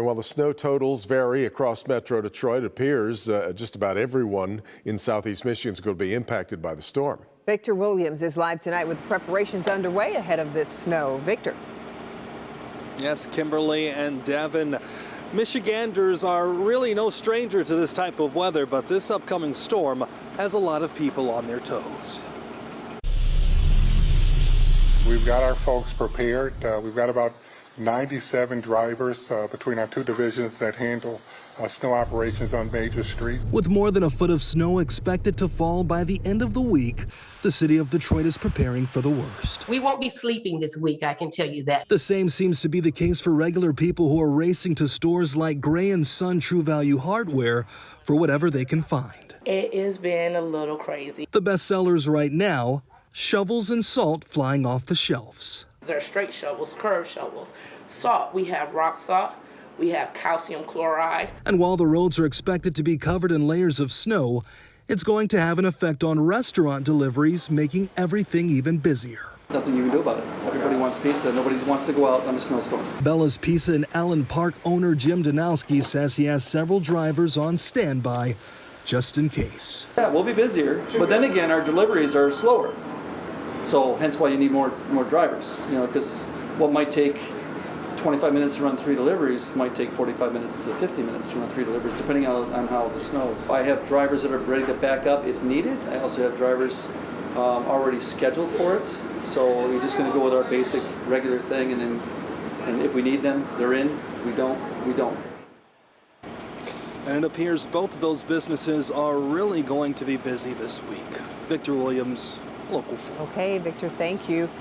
while the snow totals vary across Metro Detroit, it appears just about everyone in southeast Michigan is going to be impacted by the storm. Victor Williams is live tonight with preparations underway ahead of this snow. Victor. Yes, Kimberly and Devin. Michiganders are really no stranger to this type of weather, but this upcoming storm has a lot of people on their toes. We've got our folks prepared. We've got about 97 drivers between our two divisions that handle snow operations on major streets. With more than a foot of snow expected to fall by the end of the week, the city of Detroit is preparing for the worst. We won't be sleeping this week, I can tell you that. The same seems to be the case for regular people who are racing to stores like Gray & Son True Value Hardware for whatever they can find. It has been a little crazy. The best sellers right now, shovels and salt flying off the shelves. There are straight shovels, curved shovels, salt. We have rock salt. We have calcium chloride. And while the roads are expected to be covered in layers of snow, it's going to have an effect on restaurant deliveries, making everything even busier. Nothing you can do about it. Everybody wants pizza. Nobody wants to go out on a snowstorm. Bella's Pizza in Allen Park owner Jim Donowski says he has several drivers on standby just in case. Yeah, we'll be busier, but then again, our deliveries are slower. So hence why you need more drivers, because what might take 25 minutes to run 3 deliveries might take 45 minutes to 50 minutes to run 3 deliveries, depending on how the snow. I have drivers that are ready to back up if needed. I also have drivers already scheduled for it. So we're just going to go with our basic regular thing, and if we need them, they're in. If we don't, we don't. And it appears both of those businesses are really going to be busy this week. Victor Williams, Local 4. Okay, Victor, thank you.